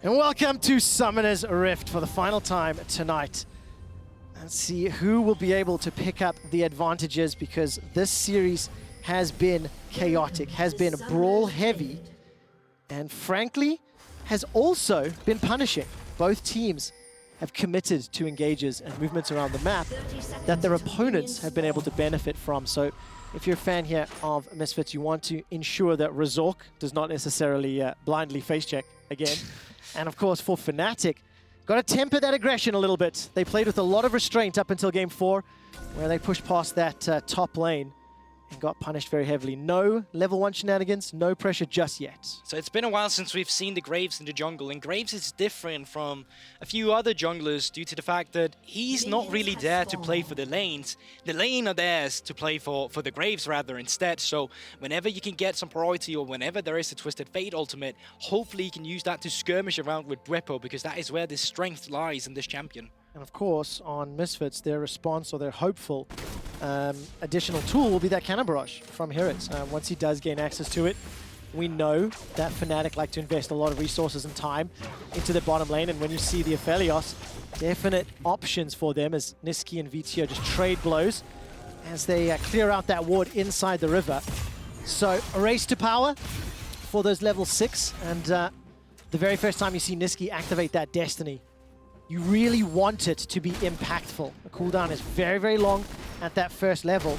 And welcome to Summoner's Rift for the final time tonight. Let's see who will be able to pick up the advantages, because this series has been chaotic, has been brawl heavy, and frankly, has also been punishing. Both teams have committed to engages and movements around the map that their opponents have been able to benefit from. So if you're a fan here of Misfits, you want to ensure that Razork does not necessarily blindly face check again. And of course, for Fnatic, got to temper that aggression a little bit. They played with a lot of restraint up until game 4, where they pushed past that top lane and got punished very heavily. No level 1 shenanigans, no pressure just yet. So it's been a while since we've seen the Graves in the jungle, and Graves is different from a few other junglers due to the fact that he's not really there to play for the lanes. The lane are theirs to play for the Graves rather instead. So whenever you can get some priority, or whenever there is a Twisted Fate ultimate, hopefully you can use that to skirmish around with Bwipo, because that is where the strength lies in this champion. And of course, on Misfits, their response, or their hopeful additional tool, will be that Cannon Barrage from Herits. Once he does gain access to it, we know that Fnatic like to invest a lot of resources and time into the bottom lane, and when you see the Aphelios, definite options for them as Niski and Viego just trade blows as they clear out that ward inside the river. So a race to power for those level 6, and the very first time you see Niski activate that Destiny, you really want it to be impactful. The cooldown is very, very long at that first level.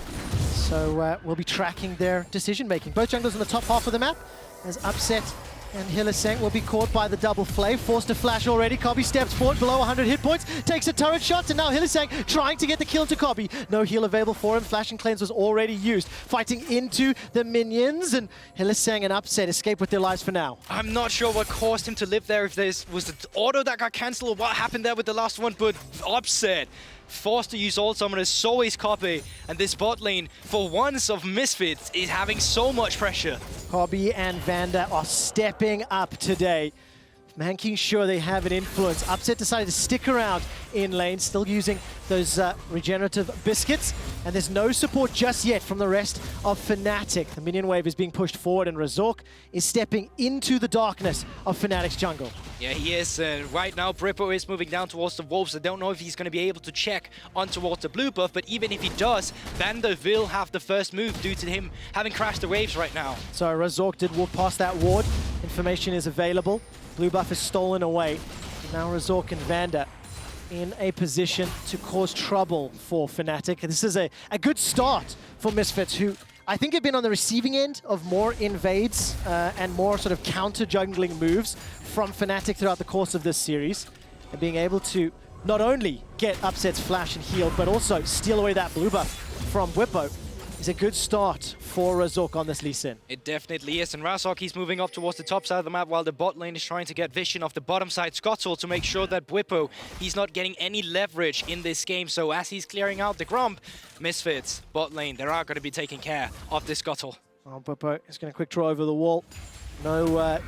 So we'll be tracking their decision-making. Both junglers in the top half of the map, as Upset and Hylissang will be caught by the double flay. Forced to flash already. Kobbe steps forward below 100 hit points, takes a turret shot, and now Hylissang trying to get the kill to Kobbe. No heal available for him. Flash and Cleanse was already used. Fighting into the minions, and Hylissang and Upset escape with their lives for now. I'm not sure what caused him to live there, if this was the auto that got cancelled, or what happened there with the last one, but Upset forced to use all summoners, so is Kobbe, and this bot lane, for once of Misfits, is having so much pressure. Kobbe and Vanda are stepping up today, making sure they have an influence. Upset decided to stick around in lane, still using those regenerative biscuits, and there's no support just yet from the rest of Fnatic. The minion wave is being pushed forward, and Razork is stepping into the darkness of Fnatic's jungle. Yeah, he is. Right now, Bwipo is moving down towards the Wolves. I don't know if he's going to be able to check on towards the blue buff, but even if he does, Vanda will have the first move due to him having crashed the waves right now. So Razork did walk past that ward. Information is available. Blue buff is stolen away. Now Razork and Vanda in a position to cause trouble for Fnatic. This is a good start for Misfits, who I think have been on the receiving end of more invades and more sort of counter-jungling moves from Fnatic throughout the course of this series. And being able to not only get Upset's flash and heal, but also steal away that blue buff from Bwipo is a good start for Razork on this Lee Sin. It definitely is, and Razork, he's moving up towards the top side of the map, while the bot lane is trying to get vision of the bottom side Scuttle to make sure that Bwipo, he's not getting any leverage in this game. So as he's clearing out the Grump, Misfits, bot lane, they are going to be taking care of this Scuttle. Oh, Bwipo is going to quick draw over the wall. No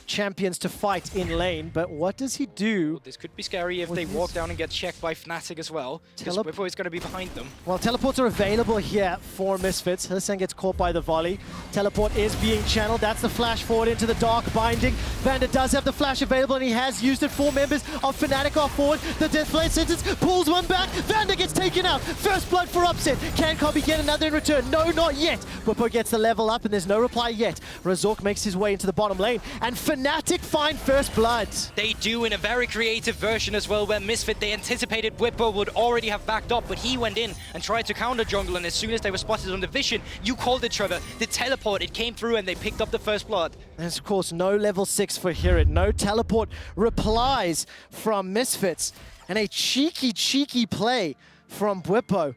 champions to fight in lane, but what does he do? Well, this could be scary if they walk down and get checked by Fnatic as well, because Bwipo is going to be behind them. Well, teleports are available here for Misfits. Hylissang gets caught by the volley. Teleport is being channeled. That's the flash forward into the dark binding. Vanda does have the flash available, and he has used it. 4 members of Fnatic are forward. The Deathblade sentence pulls one back. Vanda gets taken out. First blood for Upset. Can Kobbe get another in return? No, not yet. Bwipo gets the level up, and there's no reply yet. Razork makes his way into the bottom lane, and Fnatic find first blood. They do, in a very creative version as well, where Misfit, they anticipated Bwipo would already have backed up, but he went in and tried to counter jungle, and as soon as they were spotted on the vision, you called it, Trevor, the teleport, it came through and they picked up the first blood. There's of course no level 6 for Herod, no teleport replies from Misfits, and a cheeky play from Bwipo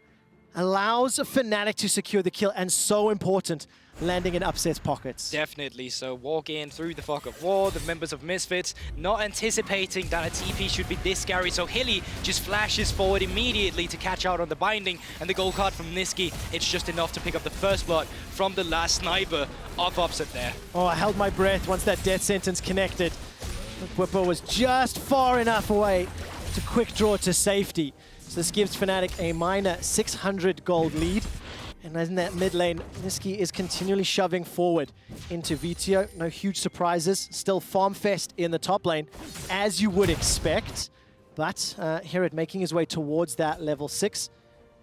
allows Fnatic to secure the kill, and so important, landing in Upset's pockets. Definitely, so walk in through the fog of war, the members of Misfits not anticipating that a TP should be this scary, so Hilly just flashes forward immediately to catch out on the binding, and the gold card from Niski, it's just enough to pick up the first blood from the last sniper of Upset there. Oh, I held my breath once that death sentence connected. Bwipo was just far enough away to quick draw to safety. So this gives Fnatic a minor 600 gold lead. And in that mid lane, Nisqy is continually shoving forward into Viego. No huge surprises. Still farm fest in the top lane, as you would expect. But Herod making his way towards that level 6.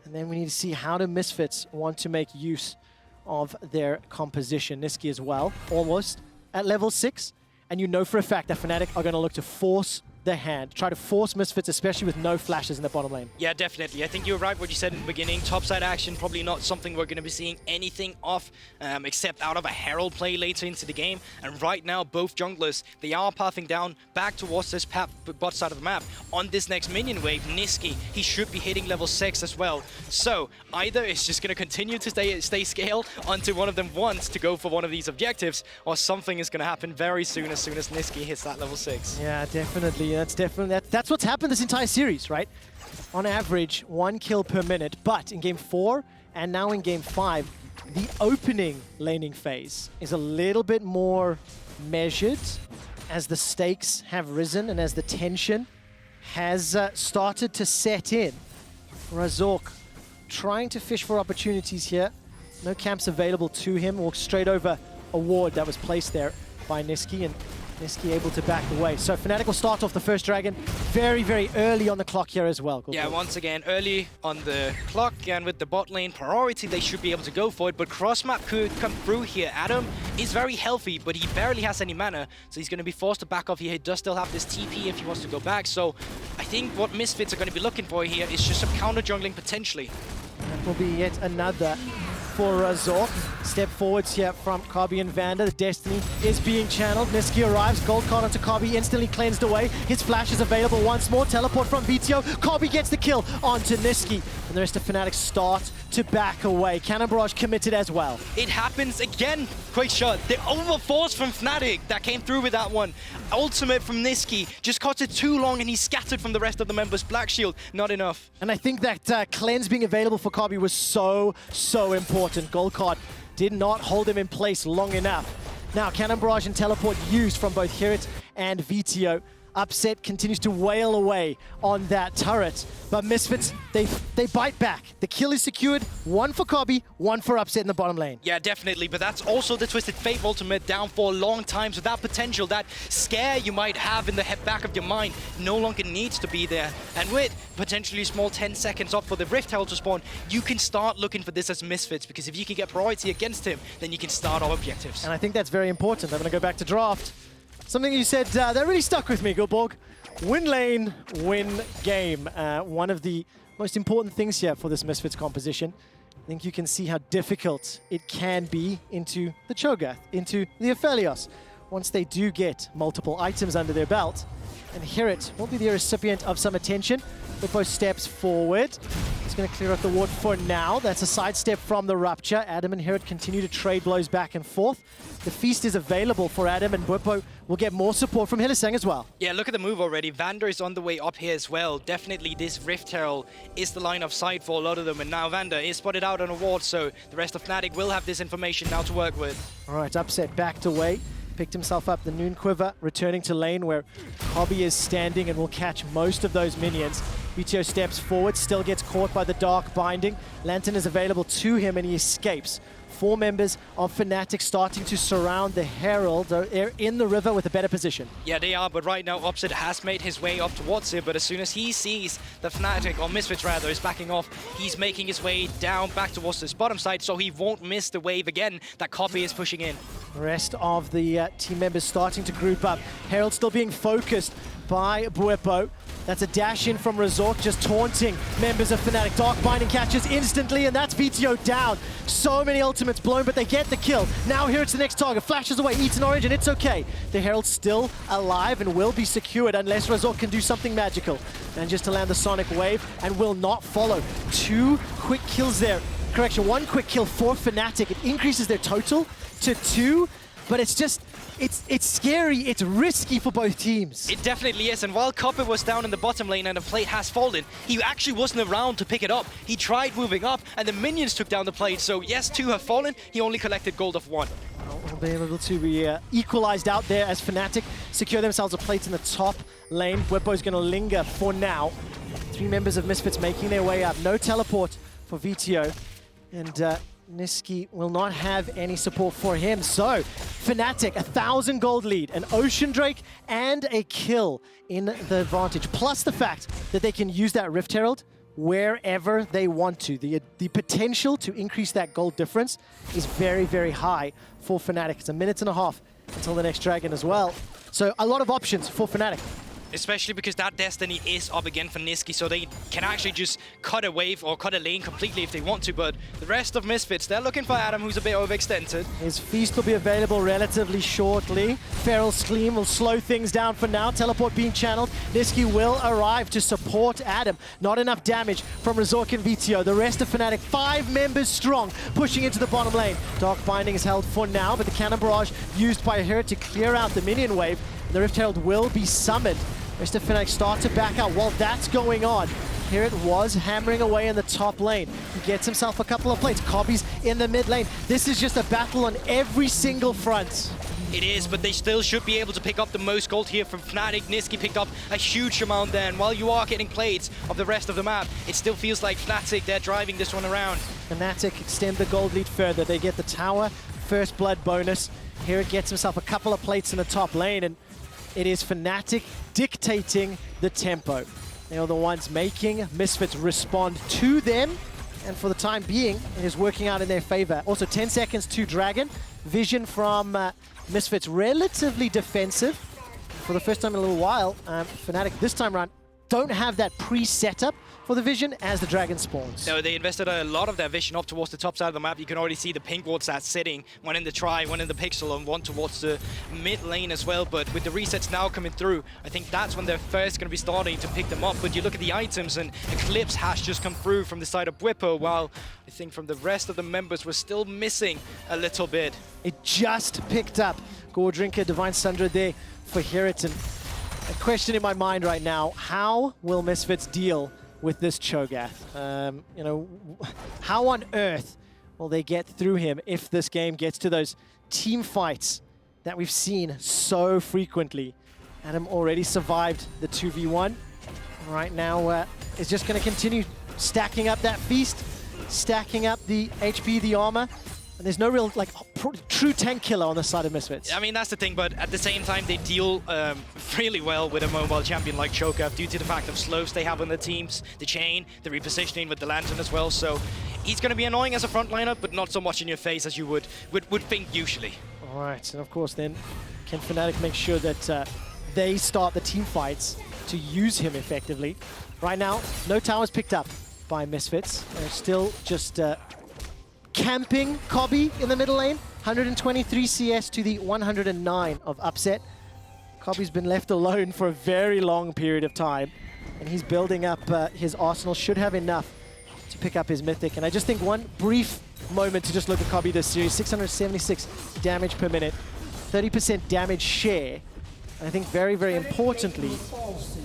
And then we need to see how do Misfits want to make use of their composition. Nisqy as well, almost at level 6. And you know for a fact that Fnatic are going to look to force the hand, try to force Misfits, especially with no flashes in the bottom lane. Yeah, definitely. I think you're right what you said in the beginning. Topside action, probably not something we're going to be seeing anything of, except out of a Herald play later into the game. And right now, both junglers, they are pathing down back towards this bot side of the map. On this next minion wave, Nisqy, he should be hitting level 6 as well. So either it's just going to continue to stay scale until one of them wants to go for one of these objectives, or something is going to happen very soon as Nisqy hits that level 6. Yeah, definitely. That's what's happened this entire series, right? On average, 1 kill per minute. But in game 4 and now in game 5, the opening laning phase is a little bit more measured as the stakes have risen and as the tension has started to set in. Razork trying to fish for opportunities here. No camps available to him. Walks straight over a ward that was placed there by Nisqy, and Nisqy able to back away. So Fnatic will start off the first dragon very, very early on the clock here as well. Yeah, once again, early on the clock, and with the bot lane priority, they should be able to go for it, but cross-map could come through here. Adam is very healthy, but he barely has any mana, so he's going to be forced to back off here. He does still have this TP if he wants to go back, so I think what Misfits are going to be looking for here is just some counter jungling potentially. That will be yet another for Razork. Step forwards here from Kabi and Vander. The destiny is being channeled. Nisqy arrives. Gold card onto Kabi, instantly cleansed away. His flash is available once more. Teleport from Viego. Kabi gets the kill onto Nisqy. And the rest of Fnatic start to back away. Cannon Barrage committed as well. It happens again. Quick shot. The overforce from Fnatic that came through with that one. Ultimate from Nisqy. Just caught it too long and he's scattered from the rest of the members. Black Shield, not enough. And I think that cleanse being available for Kabi was so important. Gold card did not hold him in place long enough. Now, Cannon Barrage and Teleport used from both Herod and Viego. Upset continues to wail away on that turret, but Misfits, they bite back. The kill is secured, 1 for Kabi, 1 for Upset in the bottom lane. Yeah, definitely, but that's also the Twisted Fate ultimate down for a long time, so that potential, that scare you might have in the back of your mind no longer needs to be there. And with potentially small 10 seconds up for the Rift Herald to spawn, you can start looking for this as Misfits, because if you can get priority against him, then you can start our objectives. And I think that's very important. I'm going to go back to draft. Something you said that really stuck with me, Gulborg. Win lane, win game. One of the most important things here for this Misfits composition. I think you can see how difficult it can be into the Cho'Gath, into the Aphelios, once they do get multiple items under their belt. And Herod will be the recipient of some attention. Bwipo steps forward. He's going to clear up the ward for now. That's a sidestep from the Rupture. Adam and Herod continue to trade blows back and forth. The feast is available for Adam, and Bwipo will get more support from Hylissang as well. Yeah, look at the move already. Vander is on the way up here as well. Definitely this Rift Herald is the line of sight for a lot of them, and now Vander is spotted out on a ward, so the rest of Fnatic will have this information now to work with. All right, Upset backed away. Picked himself up the Noon Quiver, returning to lane where Kabi is standing and will catch most of those minions. Viego steps forward, still gets caught by the Dark Binding. Lantern is available to him and he escapes. 4 members of Fnatic starting to surround the Herald. They're in the river with a better position. Yeah, they are, but right now Upset has made his way up towards it, but as soon as he sees the Fnatic, or Misfits rather, is backing off, he's making his way down back towards this bottom side, so he won't miss the wave again that Kabi is pushing in. The rest of the team members starting to group up. Herald still being focused by Bwipo. That's a dash in from Razork, just taunting members of Fnatic. Dark Binding catches instantly, and that's Viego down. So many ultimates blown, but they get the kill. Now here it's the next target. Flashes away, eats an orange, and it's okay. The Herald's still alive and will be secured unless Razork can do something magical. And just to land the Sonic Wave, and will not follow. 2 quick kills there. Correction, 1 quick kill for Fnatic. It increases their total to 2, but it's just... It's scary, it's risky for both teams. It definitely is, and while Copper was down in the bottom lane and the plate has fallen, he actually wasn't around to pick it up. He tried moving up, and the minions took down the plate, so yes, 2 have fallen, he only collected gold of 1. Will be able to be equalized out there as Fnatic secure themselves a plate in the top lane. Bwipo's going to linger for now. 3 members of Misfits making their way up. No teleport for Viego. And Nisqy will not have any support for him. So, Fnatic, 1,000 gold lead, an Ocean Drake, and a kill in the advantage. Plus the fact that they can use that Rift Herald wherever they want to. The potential to increase that gold difference is very, very high for Fnatic. It's a minute and a half until the next dragon as well. So, a lot of options for Fnatic. Especially because that Destiny is up again for Nisqy, so they can actually just cut a wave or cut a lane completely if they want to, but the rest of Misfits, they're looking for Adam, who's a bit overextended. His Feast will be available relatively shortly. Feral Scream will slow things down for now. Teleport being channeled. Nisqy will arrive to support Adam. Not enough damage from Razork and Viego. The rest of Fnatic, 5 members strong, pushing into the bottom lane. Dark Binding is held for now, but the Cannon Barrage used by her to clear out the minion wave. The Rift Herald will be summoned. Rest of Fnatic start to back out. While that's going on, here it was hammering away in the top lane. He gets himself a couple of plates. Cobby's in the mid lane. This is just a battle on every single front. It is, but they still should be able to pick up the most gold here from Fnatic. Nisqy picked up a huge amount there, and while you are getting plates of the rest of the map, it still feels like Fnatic, they're driving this one around. Fnatic extend the gold lead further. They get the tower first blood bonus. Here it gets himself a couple of plates in the top lane, and it is Fnatic dictating the tempo. They are the ones making Misfits respond to them, and for the time being, it is working out in their favor. Also, 10 seconds to Dragon. Vision from Misfits, relatively defensive. For the first time in a little while, Fnatic this time around don't have that pre-setup for the vision as the dragon spawns. No, they invested a lot of their vision up towards the top side of the map. You can already see the pink wards that's sitting, one in the tri, one in the pixel, and one towards the mid lane as well. But with the resets now coming through, I think that's when they're first going to be starting to pick them up. But you look at the items, and Eclipse has just come through from the side of Bwipo, while I think from the rest of the members we're still missing a little bit. It just picked up Gore Drinker, Divine Sundra there for Heriton. A question in my mind right now, how will Misfits deal with this Cho'Gath? You know, how on earth will they get through him if this game gets to those team fights that we've seen so frequently? Adam already survived the 2v1. Right now, is just going to continue stacking up that feast, stacking up the HP, the armor. And there's no real, like, true tank killer on the side of Misfits. I mean, that's the thing, but at the same time, they deal really well with a mobile champion like Cho'Gath due to the fact of slows they have on the teams, the chain, the repositioning with the lantern as well. So he's going to be annoying as a frontliner, but not so much in your face as you would think usually. All right, and of course then, can Fnatic make sure that they start the team fights to use him effectively? Right now, no towers picked up by Misfits. They're still just camping Cobby in the middle lane. 123 CS to the 109 of Upset. Cobby's been left alone for a very long period of time, and he's building up his arsenal. Should have enough to pick up his mythic. And I just think one brief moment to just look at Cobby this series. 676 damage per minute, 30% damage share. And I think very, very importantly,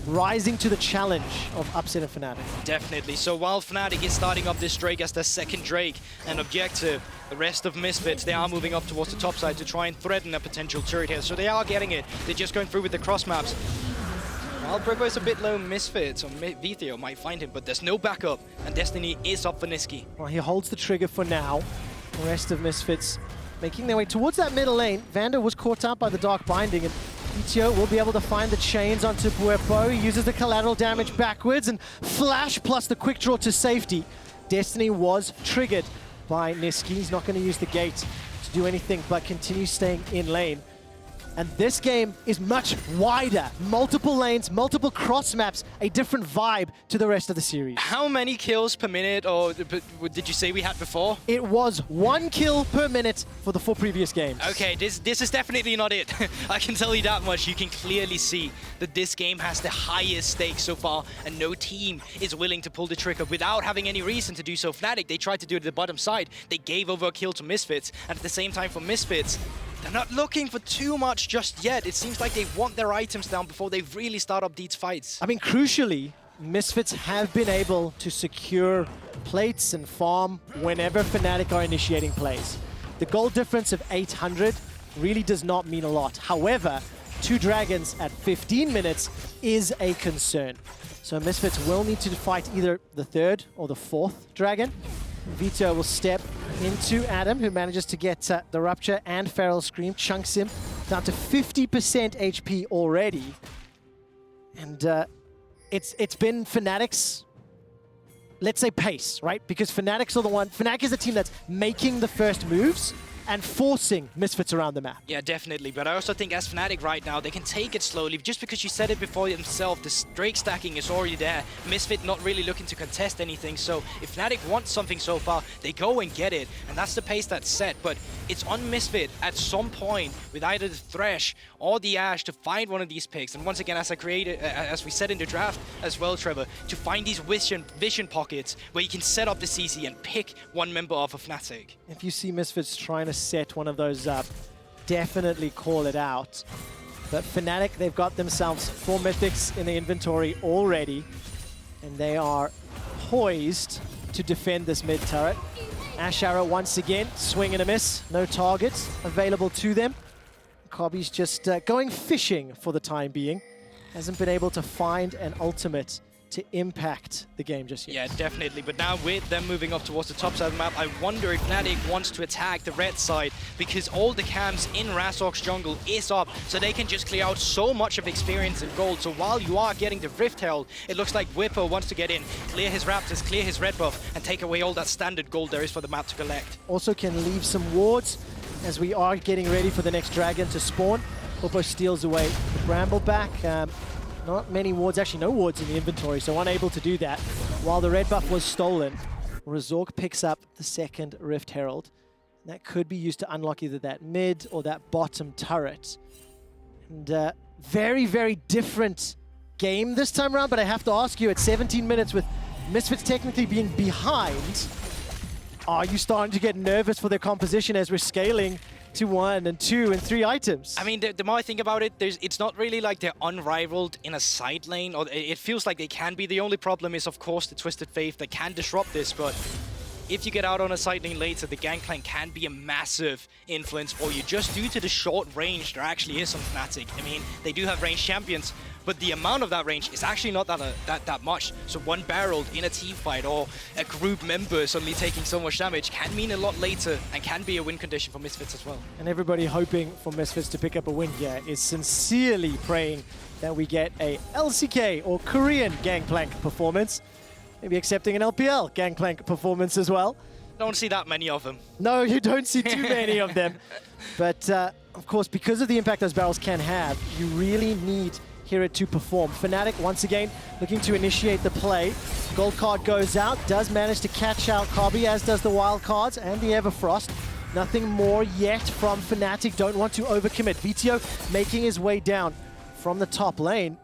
rising to the challenge of Upset and Fnatic. Definitely. So while Fnatic is starting up this Drake as their second Drake and objective, the rest of Misfits, they are moving up towards the top side to try and threaten a potential turret here. So they are getting it. They're just going through with the cross maps. While Bwipo is a bit low, Misfits or Viego might find him, but there's no backup, and Destiny is up for Nisqy. Well, he holds the trigger for now. The rest of Misfits making their way towards that middle lane. Vander was caught out by the Dark Binding, and Viego will be able to find the chains onto Bwipo. He uses the collateral damage backwards, and Flash plus the quick draw to safety. Destiny was triggered by Nisqy. He's not going to use the gate to do anything but continue staying in lane. And this game is much wider. Multiple lanes, multiple cross maps, a different vibe to the rest of the series. How many kills per minute, or did you say we had before? It was 1 kill per minute for the 4 previous games. Okay, this is definitely not it. I can tell you that much. You can clearly see that this game has the highest stakes so far, and no team is willing to pull the trigger without having any reason to do so. Fnatic, they tried to do it at the bottom side. They gave over a kill to Misfits, and at the same time for Misfits, they're not looking for too much just yet. It seems like they want their items down before they really start up these fights. I mean, crucially, Misfits have been able to secure plates and farm whenever Fnatic are initiating plays. The gold difference of 800 really does not mean a lot. However, 2 dragons at 15 minutes is a concern. So Misfits will need to fight either the 3rd or the 4th dragon. Vito will step into Adam, who manages to get the Rupture and Feral Scream, chunks him down to 50% HP already. And it's been Fnatic's, let's say, pace, right? Because Fnatic is the team that's making the first moves and forcing Misfits around the map. Yeah, definitely. But I also think as Fnatic right now, they can take it slowly. Just because you said it before himself, the Drake stacking is already there. Misfit not really looking to contest anything. So if Fnatic wants something so far, they go and get it. And that's the pace that's set. But it's on Misfit at some point with either the Thresh or the Ashe to find one of these picks. And once again, as we said in the draft as well, Trevor, to find these vision pockets where you can set up the CC and pick one member of a Fnatic. If you see Misfits trying to set one of those up, definitely call it out. But Fnatic, they've got themselves 4 mythics in the inventory already, and they are poised to defend this mid turret. Ashe Arrow once again, swing and a miss, no targets available to them. Kobby's just going fishing for the time being. Hasn't been able to find an ultimate to impact the game just yet. Yeah, definitely. But now with them moving up towards the top side of the map, I wonder if Fnatic wants to attack the red side, because all the camps in Razork's jungle is up, so they can just clear out so much of experience and gold. So while you are getting the Rift Herald, it looks like Whippo wants to get in, clear his Raptors, clear his red buff, and take away all that standard gold there is for the map to collect. Also can leave some wards as we are getting ready for the next dragon to spawn. Whippo steals away the Brambleback. Not many wards, actually no wards in the inventory, so unable to do that. While the red buff was stolen, Razork picks up the second Rift Herald. And that could be used to unlock either that mid or that bottom turret. And very, very different game this time around, but I have to ask you, at 17 minutes with Misfits technically being behind, are you starting to get nervous for their composition as we're scaling to 1 and 2 and 3 items? I mean, the more I think about it, it's not really like they're unrivaled in a side lane, or it feels like they can be. The only problem is, of course, the Twisted Faith that can disrupt this, but if you get out on a side lane later, the Gangplank can be a massive influence for you, just due to the short range there actually is on Fnatic. I mean, they do have ranged champions, but the amount of that range is actually not that much. So one barrel in a team fight or a group member suddenly taking so much damage can mean a lot later and can be a win condition for Misfits as well. And everybody hoping for Misfits to pick up a win here is sincerely praying that we get a LCK or Korean Gangplank performance. Maybe accepting an LPL Gangplank performance as well. Don't see that many of them. No, you don't see too many of them. But of course, because of the impact those barrels can have, you really need Hero to perform. Fnatic, once again, looking to initiate the play. Gold card goes out, does manage to catch out Kobby, as does the wild cards and the Everfrost. Nothing more yet from Fnatic. Don't want to overcommit. Vito making his way down from the top lane.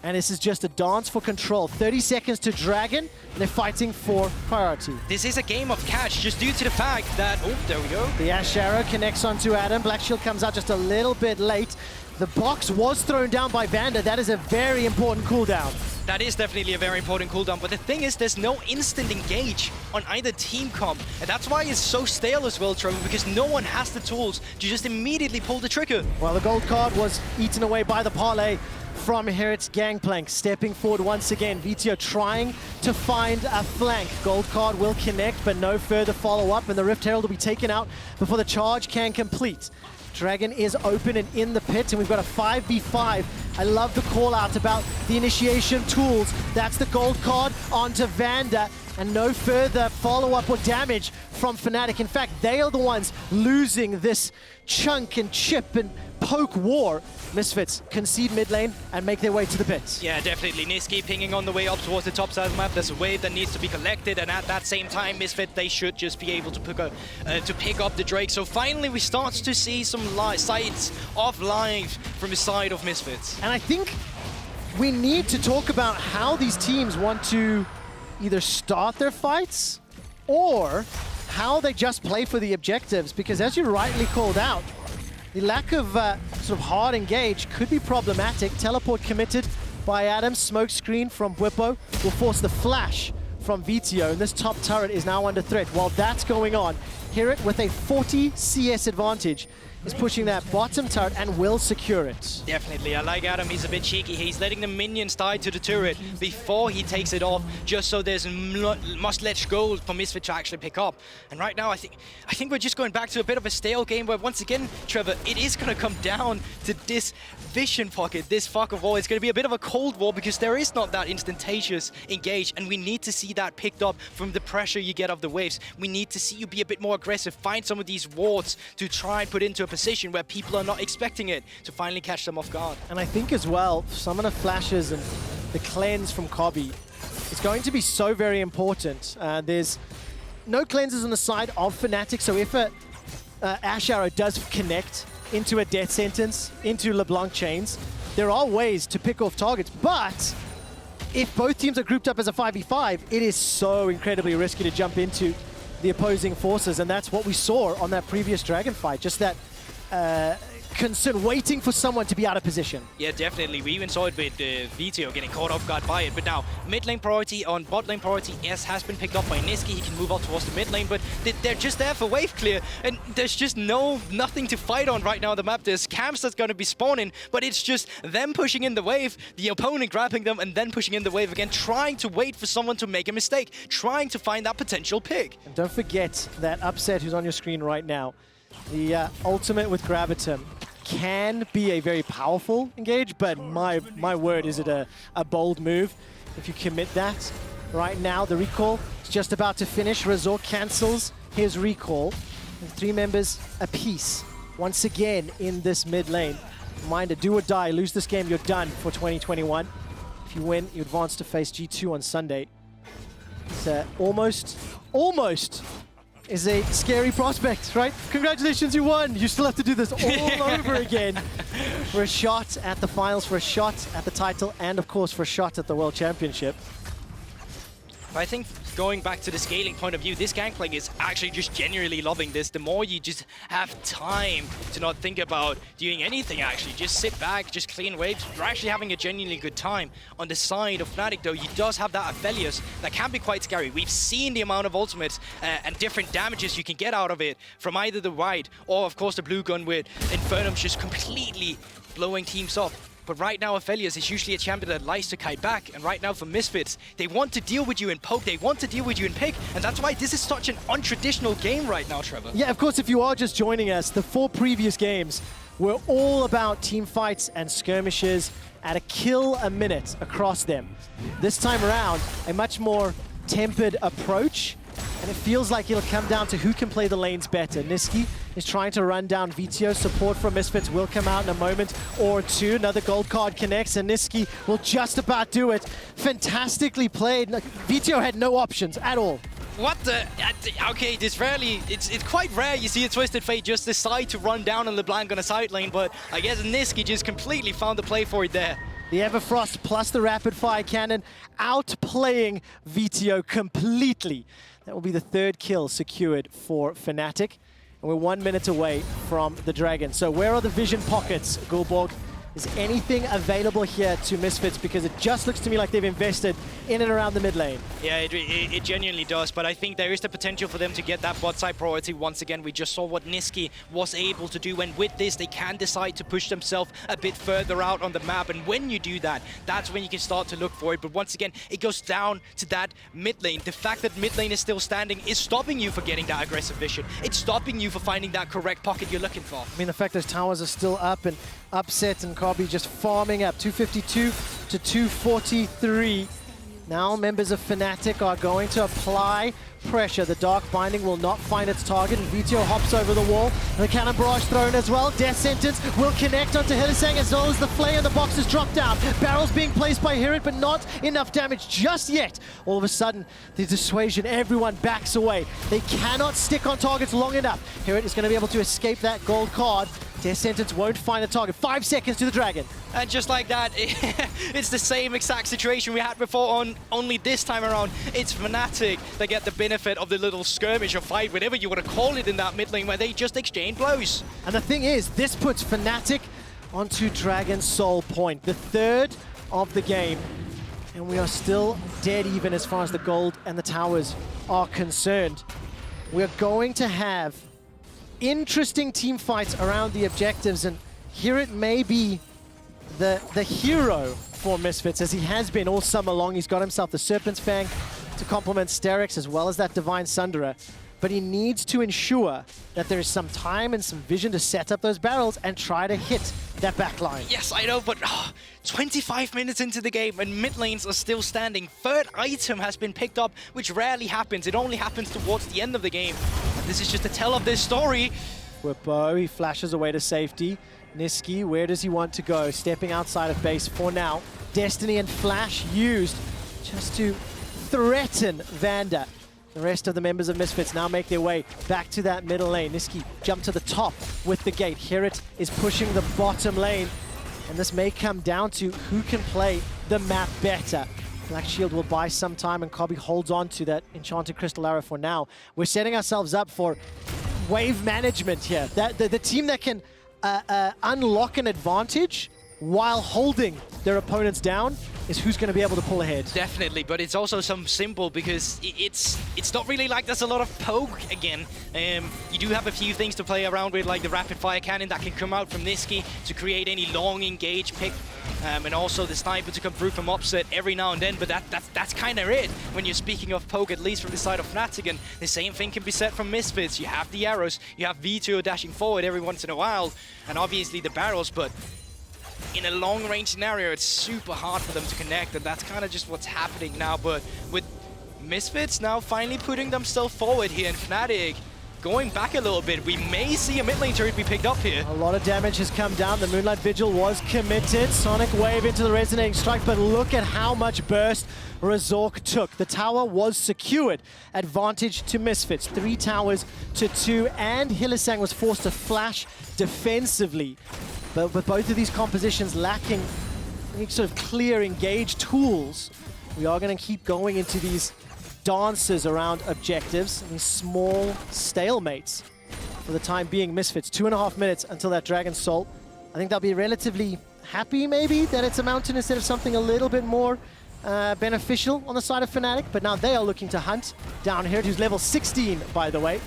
And this is just a dance for control. 30 seconds to Dragon, and they're fighting for priority. This is a game of catch, just due to the fact that... Oh, there we go. The Ashe Arrow connects onto Adam. Black Shield comes out just a little bit late. The box was thrown down by Vander. That is a very important cooldown. That is definitely a very important cooldown, but the thing is, there's no instant engage on either team comp, and that's why it's so stale as well, Trevor, because no one has the tools to just immediately pull the trigger. Well, the gold card was eaten away by the parlay from Heretics Gangplank. Stepping forward once again, Vito trying to find a flank. Gold card will connect, but no further follow-up, and the Rift Herald will be taken out before the charge can complete. Dragon is open and in the pit, and we've got a 5v5. I love the call out about the initiation tools. That's the gold card onto Vander, and no further follow-up or damage from Fnatic. In fact, they are the ones losing this chunk and chip and poke war. Misfits concede mid lane and make their way to the pits. Yeah, definitely. Niski pinging on the way up towards the top side of the map. There's a wave that needs to be collected, and at that same time, Misfit, they should just be able to pick up the Drake. So finally, we start to see some sights of life from the side of Misfits. And I think we need to talk about how these teams want to either start their fights or how they just play for the objectives, because as you rightly called out, the lack of sort of hard engage could be problematic. Teleport committed by Adam. Smoke screen from Whippo will force the flash from Vito, and this top turret is now under threat. While that's going on, Heretics with a 40 CS advantage is pushing that bottom turret and will secure it. Definitely, I like Adam, he's a bit cheeky. He's letting the minions die to the turret before he takes it off, just so there's must-let gold for Misfit to actually pick up. And right now, I think we're just going back to a bit of a stale game where, once again, Trevor, it is going to come down to this vision pocket, this fog of war. It's going to be a bit of a cold war because there is not that instantaneous engage, and we need to see that picked up from the pressure you get of the waves. We need to see you be a bit more aggressive, find some of these wards to try and put into a position where people are not expecting it, to finally catch them off guard. And I think as well, some of the flashes and the cleanse from Kobbe is going to be so very important. There's no cleanses on the side of Fnatic, so if a Ash Arrow does connect into a death sentence, into LeBlanc chains, there are ways to pick off targets, but if both teams are grouped up as a 5v5, it is so incredibly risky to jump into the opposing forces, and that's what we saw on that previous Dragon fight, just that concern, waiting for someone to be out of position. Yeah, definitely. We even saw it with Viego getting caught off guard by it. But now, mid lane priority on bot lane priority, yes, has been picked up by Nisqy. He can move out towards the mid lane, but they're just there for wave clear. And there's just nothing to fight on right now on the map. There's camps that's going to be spawning, but it's just them pushing in the wave, the opponent grabbing them, and then pushing in the wave again, trying to wait for someone to make a mistake, trying to find that potential pick. And don't forget that Upset, who's on your screen right now, the ultimate with Gravitum can be a very powerful engage, but my word, is it a bold move if you commit that. Right now, the recall is just about to finish. Razor cancels his recall. And 3 members apiece once again in this mid lane. Reminder, do or die, lose this game, you're done for 2021. If you win, you advance to face G2 on Sunday. It's almost is a scary prospect, right? Congratulations, you won. You still have to do this all over again for a shot at the finals, for a shot at the title, and of course for a shot at the World Championship. I think going back to the scaling point of view, this Gangplank is actually just genuinely loving this. The more you just have time to not think about doing anything, actually, just sit back, just clean waves, you're actually having a genuinely good time. On the side of Fnatic, though, he does have that Aphelios that can be quite scary. We've seen the amount of ultimates and different damages you can get out of it from either the white or, of course, the blue gun with Infernum just completely blowing teams up. But right now, Aphelios is usually a champion that likes to kite back. And right now for Misfits, they want to deal with you in poke, they want to deal with you in pick. And that's why this is such an untraditional game right now, Trevor. Yeah, of course, if you are just joining us, the 4 previous games were all about team fights and skirmishes at a kill a minute across them. This time around, a much more tempered approach. And it feels like it'll come down to who can play the lanes better. Nisqy is trying to run down Viego. Support from Misfits will come out in a moment or two. Another gold card connects, and Nisqy will just about do it. Fantastically played. Viego had no options at all. What the? Okay, it's quite rare you see a Twisted Fate just decide to run down on LeBlanc on a side lane, but I guess Nisqy just completely found the play for it there. The Everfrost plus the rapid fire cannon outplaying Viego completely. That will be the 3rd kill secured for Fnatic. And we're 1 minute away from the Dragon. So where are the vision pockets, Gulborg? Is anything available here to Misfits? Because it just looks to me like they've invested in and around the mid lane. Yeah, it genuinely does, but I think there is the potential for them to get that bot side priority once again. We just saw what Nisqy was able to do, and with this, they can decide to push themselves a bit further out on the map, and when you do that, that's when you can start to look for it. But once again, it goes down to that mid lane. The fact that mid lane is still standing is stopping you from getting that aggressive vision. It's stopping you from finding that correct pocket you're looking for. I mean, the fact those towers are still up and Upset and Kobbe just farming up. 252 to 243. Now members of Fnatic are going to apply pressure. The Dark Binding will not find its target, and Viego hops over the wall. And the Cannon Barrage thrown as well. Death Sentence will connect onto Hylissang as well as the Flay and the box is dropped down. Barrels being placed by Hirit, but not enough damage just yet. All of a sudden, the Dissuasion, everyone backs away. They cannot stick on targets long enough. Hirit is going to be able to escape that gold card. Death Sentence won't find a target. 5 seconds to the Dragon. And just like that, it's the same exact situation we had before, only this time around. It's Fnatic that get the benefit of the little skirmish or fight, whatever you want to call it, in that mid lane where they just exchange blows. And the thing is, this puts Fnatic onto Dragon's Soul Point, the 3rd of the game. And we are still dead even as far as the gold and the towers are concerned. We're going to have interesting team fights around the objectives, and here it may be the hero for Misfits, as he has been all summer long. He's got himself the Serpent's Fang to complement Sterix, as well as that Divine Sunderer. But he needs to ensure that there is some time and some vision to set up those barrels and try to hit that back line. Yes, I know, but 25 minutes into the game and mid lanes are still standing. Third item has been picked up, which rarely happens. It only happens towards the end of the game. And this is just a tell of this story. Whippo, he flashes away to safety. Niski, where does he want to go? Stepping outside of base for now. Destiny and Flash used just to threaten Vanda. The rest of the members of Misfits now make their way back to that middle lane. Niski jumped to the top with the gate. Hirit is pushing the bottom lane. And this may come down to who can play the map better. Black Shield will buy some time, and Kobe holds on to that Enchanted Crystal Arrow for now. We're setting ourselves up for wave management here. The team that can unlock an advantage while holding their opponents down is who's going to be able to pull ahead. Definitely, but it's also some simple, because it's not really like there's a lot of poke again. You do have a few things to play around with, like the rapid fire cannon that can come out from Niski to create any long engage pick, and also the sniper to come through from offset every now and then, but that's kind of it when you're speaking of poke, at least from the side of Fnatic. And the same thing can be said from Misfits. You have the arrows, you have Viego dashing forward every once in a while, and obviously the barrels, but in a long-range scenario, it's super hard for them to connect, and that's kind of just what's happening now. But with Misfits now finally putting themselves forward here, and Fnatic going back a little bit, we may see a mid lane turret be picked up here. A lot of damage has come down. The Moonlight Vigil was committed. Sonic Wave into the Resonating Strike, but look at how much burst Razork took. The tower was secured. Advantage to Misfits. 3 towers to 2, and Hylissang was forced to flash defensively. But with both of these compositions lacking any sort of clear engage tools, we are going to keep going into these dances around objectives, and these small stalemates for the time being. Misfits, 2.5 minutes until that Dragon Soul. I think they'll be relatively happy maybe that it's a mountain instead of something a little bit more beneficial on the side of Fnatic, but now they are looking to hunt down here, who's level 16, by the way.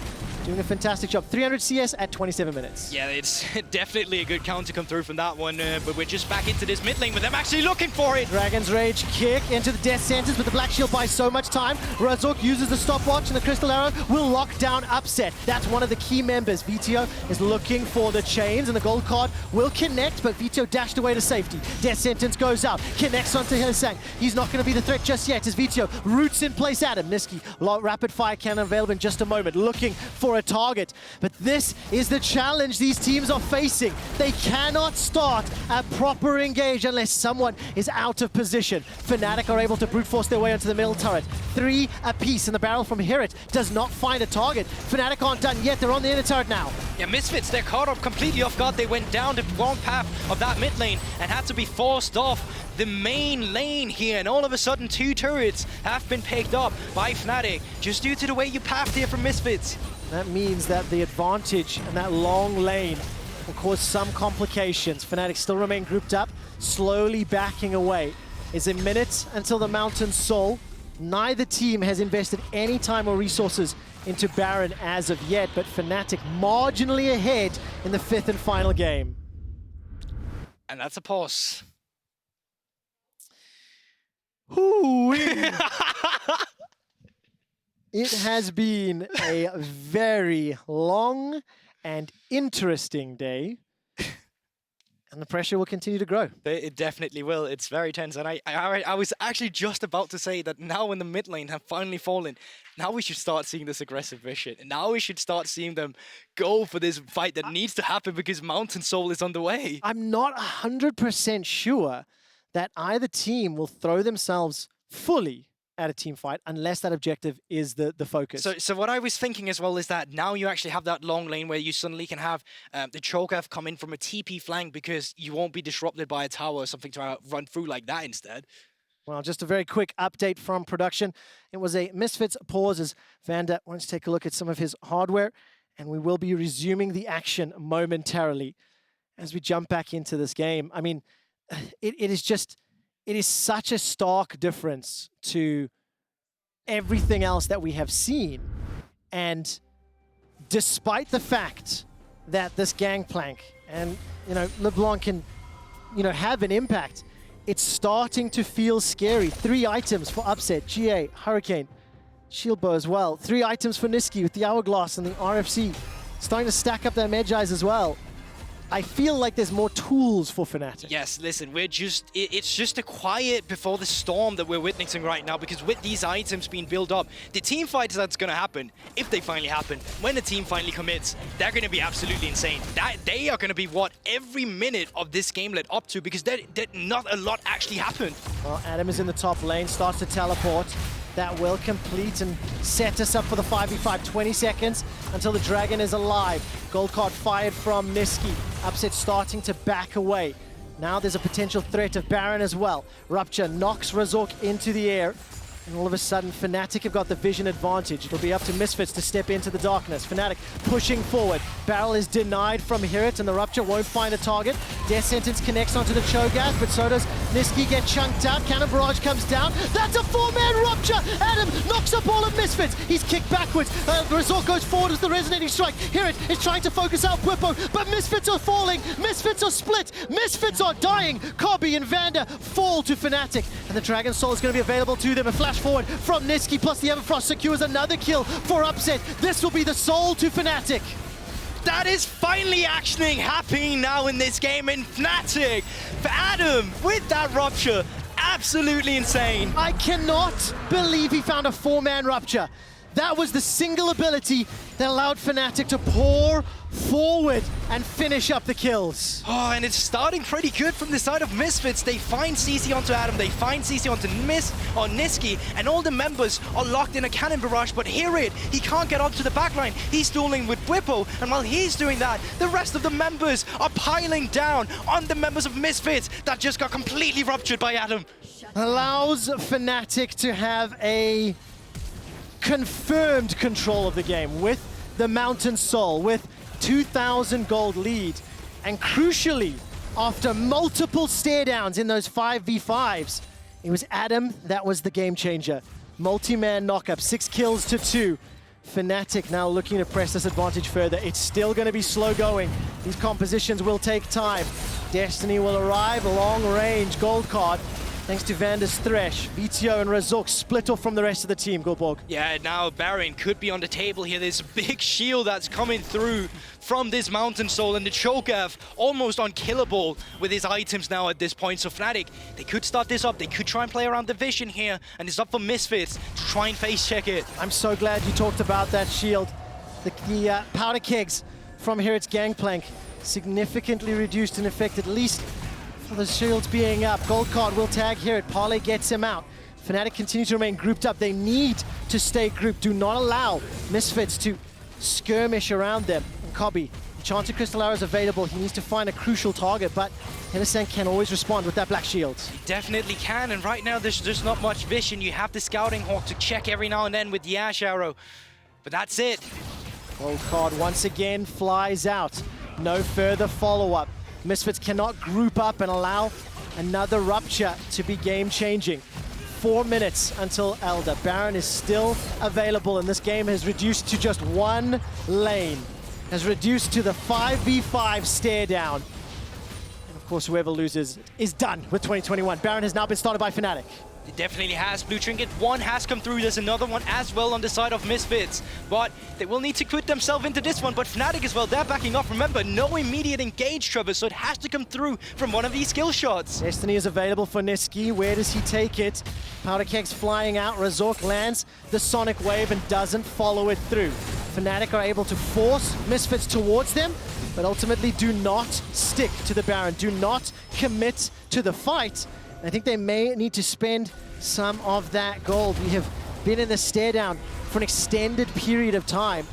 Doing a fantastic job. 300 CS at 27 minutes. Yeah, it's definitely a good count to come through from that one, but we're just back into this mid lane with them actually looking for it. Dragon's Rage kick into the Death Sentence, but the Black Shield buys so much time. Razork uses the stopwatch, and the Crystal Arrow will lock down Upset. That's one of the key members. Vito is looking for the chains, and the gold card will connect, but Vito dashed away to safety. Death Sentence goes out, connects onto Hylissang. He's not going to be the threat just yet as Vito roots in place at him. Niski, rapid fire cannon available in just a moment, looking for a target. But this is the challenge these teams are facing. They cannot start a proper engage unless someone is out of position. Fnatic are able to brute force their way into the middle turret. 3 apiece, and the barrel from Hirit does not find a target. Fnatic aren't done yet. They're on the inner turret now. Yeah, Misfits, they're caught up completely off guard. They went down the wrong path of that mid lane and had to be forced off the main lane here, and all of a sudden 2 turrets have been picked up by Fnatic just due to the way you pathed here from Misfits. That means that the advantage and that long lane will cause some complications. Fnatic still remain grouped up, slowly backing away. It's a minute until the Mountain Soul. Neither team has invested any time or resources into Baron as of yet, but Fnatic marginally ahead in the 5th and final game. And that's a pause. Hoo-wee! It has been a very long and interesting day, and the pressure will continue to grow. It definitely will. It's very tense, and I was actually just about to say that now when the mid lane have finally fallen, now we should start seeing this aggressive vision, and now we should start seeing them go for this fight that needs to happen because Mountain Soul is on the way. I'm not 100% sure that either team will throw themselves fully at a team fight unless that objective is the focus. So what I was thinking as well is that now you actually have that long lane where you suddenly can have the Cho'Gath come in from a TP flank because you won't be disrupted by a tower or something to run through like that instead. Well, just a very quick update from production. It was a Misfits pause as Vanda wants to take a look at some of his hardware, and we will be resuming the action momentarily as we jump back into this game. I mean, it is such a stark difference to everything else that we have seen. And despite the fact that this gangplank and, LeBlanc can, have an impact, it's starting to feel scary. 3 items for Upset, GA, Hurricane, Shield Bow as well. 3 items for Niski with the Hourglass and the RFC. Starting to stack up their Medjais as well. I feel like there's more tools for Fnatic. Yes, listen, it's just a quiet before the storm that we're witnessing right now, because with these items being built up, the team fights that's going to happen, if they finally happen, when the team finally commits, they're going to be absolutely insane. They are going to be what every minute of this game led up to, because not a lot actually happened. Well, Adam is in the top lane, starts to teleport. That will complete and set us up for the 5v5. 20 seconds until the Dragon is alive. Gold card fired from Niski. Upset starting to back away. Now there's a potential threat of Baron as well. Rupture knocks Razork into the air. And all of a sudden, Fnatic have got the vision advantage. It'll be up to Misfits to step into the darkness. Fnatic pushing forward. Barrel is denied from Hirit, and the Rupture won't find a target. Death Sentence connects onto the Cho'Gath, but so does Niski get chunked out. Cannon Barrage comes down. That's a 4-man Rupture! Adam knocks up all of Misfits. He's kicked backwards. Razork goes forward with the Resonating Strike. Hirit is trying to focus out Bwipo, but Misfits are falling. Misfits are split. Misfits are dying. Kobe and Vander fall to Fnatic, and the Dragon Soul is going to be available to them. A flash forward from Niski, plus the Everfrost secures another kill for Upset. This will be the soul to Fnatic. That is finally actually happening now in this game in Fnatic. For Adam, with that Rupture, absolutely insane. I cannot believe he found a 4-man Rupture. That was the single ability that allowed Fnatic to pour forward and finish up the kills. Oh, and it's starting pretty good from the side of Misfits. They find CC onto Adam, they find CC onto Niski, and all the members are locked in a Cannon Barrage, but Hirit, he can't get onto the backline. He's dueling with Bwipo, and while he's doing that, the rest of the members are piling down on the members of Misfits that just got completely ruptured by Adam. Allows Fnatic to have a confirmed control of the game with the Mountain Soul, with 2,000 gold lead. And crucially, after multiple stare downs in those 5v5s, it was Adam that was the game changer. Multi-man knockup, 6 kills to 2. Fnatic now looking to press this advantage further. It's still going to be slow going. These compositions will take time. Destiny will arrive, long range, gold card. Thanks to Vander's Thresh, VTO and Razork split off from the rest of the team, Goldborg. Yeah, now Baron could be on the table here. There's a big shield that's coming through from this Mountain Soul, and the Cho'Gath almost unkillable with his items now at this point. So Fnatic, they could start this up. They could try and play around the vision here, and it's up for Misfits to try and face check it. I'm so glad you talked about that shield. The powder kegs from Hirit's Gangplank significantly reduced in effect, at least the shields being up. Gold card will tag Hirit. Parley gets him out. Fnatic continue to remain grouped up. They need to stay grouped. Do not allow Misfits to skirmish around them. And Kobe, Enchanted Crystal Arrow is available. He needs to find a crucial target, but Innocent can always respond with that black shield. He definitely can, and right now there's just not much vision. You have the Scouting Hawk to check every now and then with the Ash Arrow, but that's it. Gold card once again flies out. No further follow-up. Misfits cannot group up and allow another Rupture to be game-changing. 4 minutes until Elder. Baron is still available, and this game has reduced to just 1 lane. Has reduced to the 5v5 stare down. And of course, whoever loses is done with 2021. Baron has now been started by Fnatic. It definitely has. Blue Trinket 1 has come through. There's another one as well on the side of Misfits. But they will need to quit themselves into this one. But Fnatic as well, they're backing off. Remember, no immediate engage, Trevor, so it has to come through from one of these skill shots. Destiny is available for Niski. Where does he take it? Powder Keg's flying out. Razork lands the Sonic Wave and doesn't follow it through. Fnatic are able to force Misfits towards them, but ultimately do not stick to the Baron. Do not commit to the fight. I think they may need to spend some of that gold. We have been in the stare down for an extended period of time,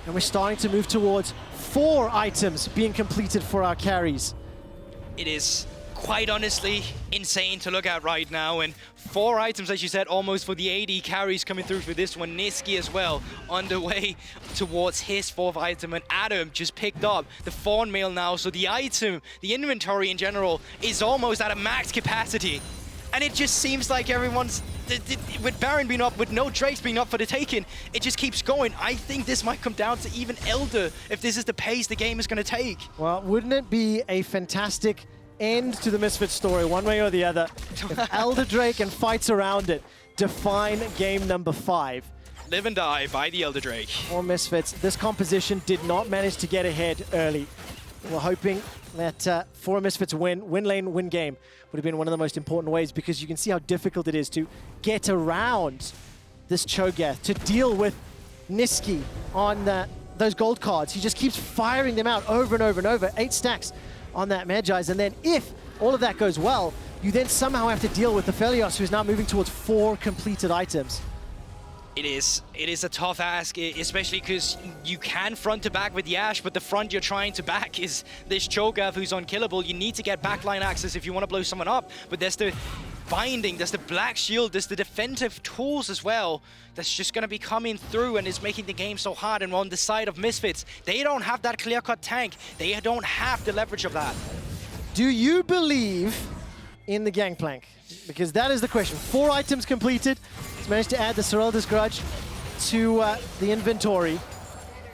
and we're starting to move towards 4 items being completed for our carries. It is quite honestly insane to look at right now, and 4 items, as you said, almost for the AD carries coming through for this one. Niski as well on the way towards his 4th item, and Adam just picked up the Fawn Mail now, so the item, the inventory in general, is almost at a max capacity. And it just seems like everyone's with Baron being up, with no Drakes being up for the taking, it just keeps going. I think this might come down to even Elder if this is the pace the game is going to take. Well, wouldn't it be a fantastic end to the Misfits story, one way or the other, if Elder Drake and fights around it define game number 5? Live and die by the Elder Drake. For Misfits, this composition did not manage to get ahead early. We're hoping that for a Misfits win lane, win game would have been one of the most important ways, because you can see how difficult it is to get around this Cho'Gath, to deal with Niski on those gold cards. He just keeps firing them out over and over and over. 8 stacks on that Magi's, and then if all of that goes well, you then somehow have to deal with Aphelios, who's now moving towards 4 completed items. It is a tough ask, especially because you can front to back with Yash, but the front you're trying to back is this Cho'Gath who's unkillable. You need to get backline access if you want to blow someone up, but there's the binding, there's the black shield, there's the defensive tools as well that's just going to be coming through and is making the game so hard. And on the side of Misfits, they don't have that clear-cut tank. They don't have the leverage of that. Do you believe in the Gangplank? Because that is the question. 4 items completed. He's managed to add the Serelda's Grudge to the inventory.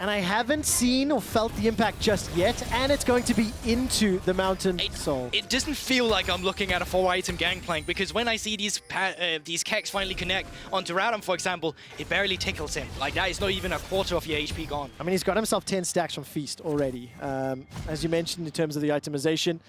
And I haven't seen or felt the impact just yet, and it's going to be into the Mountain Soul. It doesn't feel like I'm looking at a 4-item Gangplank, because when I see these Keks finally connect onto Radam, for example, it barely tickles him. Like, that is not even a quarter of your HP gone. I mean, he's got himself 10 stacks from Feast already. As you mentioned, in terms of the itemization,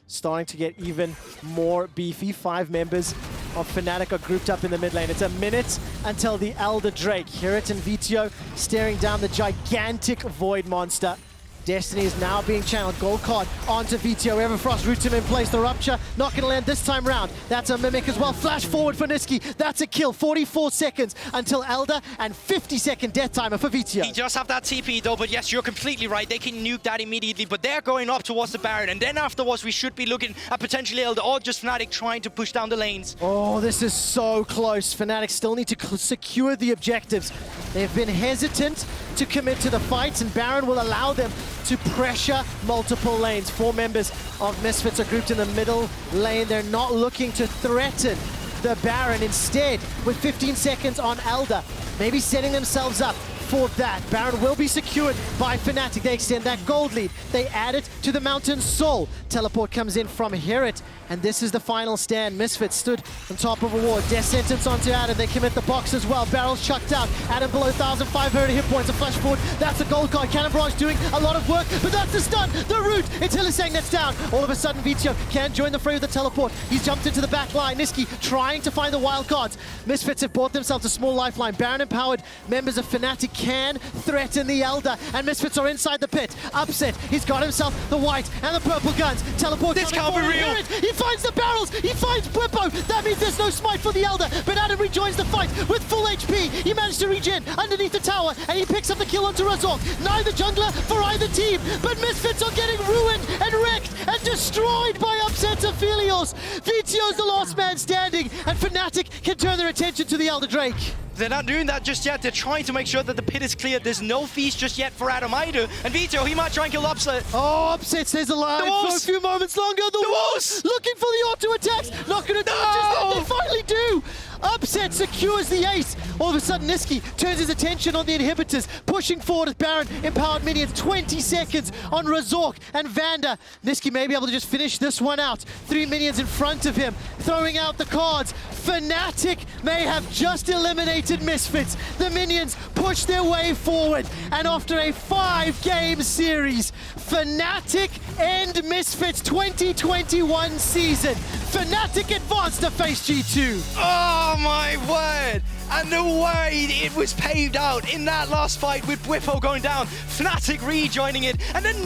starting to get even more beefy. 5 members of Fnatic are grouped up in the mid lane. It's a minute until the Elder Drake. Hirit and Viego staring down the gigantic Void monster. Destiny is now being channeled. Gold card onto Viego. Everfrost roots him in place. The Rupture not going to land this time round. That's a Mimic as well. Flash forward for Niski. That's a kill. 44 seconds until Elder, and 50-second death timer for Viego. He does have that TP though, but yes, you're completely right. They can nuke that immediately, but they're going up towards the Baron, and then afterwards we should be looking at potentially Elder or just Fnatic trying to push down the lanes. Oh, this is so close. Fnatic still need to secure the objectives. They've been hesitant to commit to the fights, and Baron will allow them to pressure multiple lanes. 4 members of Misfits are grouped in the middle lane. They're not looking to threaten the Baron. Instead, with 15 seconds on Elder, maybe setting themselves up for that. Baron will be secured by Fnatic. They extend that gold lead. They add it to the Mountain Soul. Teleport comes in from Hirit, and this is the final stand. Misfits stood on top of a ward. Death sentence onto Adam. They commit the box as well. Barrels chucked out. Adam below 1,500 hit points. A flash forward. That's a gold card. Cannon Barrage doing a lot of work, but that's the stun. The root. It's Hylissang that's down. All of a sudden, Viego can't join the fray with the teleport. He's jumped into the back line. Niski trying to find the wild cards. Misfits have bought themselves a small lifeline. Baron empowered members of Fnatic can threaten the Elder, and Misfits are inside the pit. Upset. He's got himself the white and the purple guns. Teleport. This can't be real. He finds the barrels. He finds Blippo. That means there's no smite for the Elder, but Adam rejoins the fight with full HP. He managed to regen underneath the tower, and he picks up the kill onto Razork. Neither jungler for either team, but Misfits are getting ruined and wrecked and destroyed by Upset's Aphelios. Vito's the last man standing, and Fnatic can turn their attention to the Elder Drake. They're not doing that just yet. They're trying to make sure that the pit is cleared. There's no feast just yet for Adam either. And Viego, he might try and kill Upset. Oh, Upset stays alive for a few moments longer. The Wolves looking for the auto attacks. Not going to do it just yet. They finally do. Upset secures the ace. All of a sudden, Niski turns his attention on the inhibitors, pushing forward with Baron empowered minions. 20 seconds on Razork and Vanda. Niski may be able to just finish this one out. 3 minions in front of him, throwing out the cards. Fnatic may have just eliminated Misfits. The minions push their way forward, and after a 5-game series, Fnatic end Misfits 2021 season. Fnatic advanced to face G2. Oh my word! And the way it was paved out in that last fight with Bwipo going down, Fnatic rejoining it, and then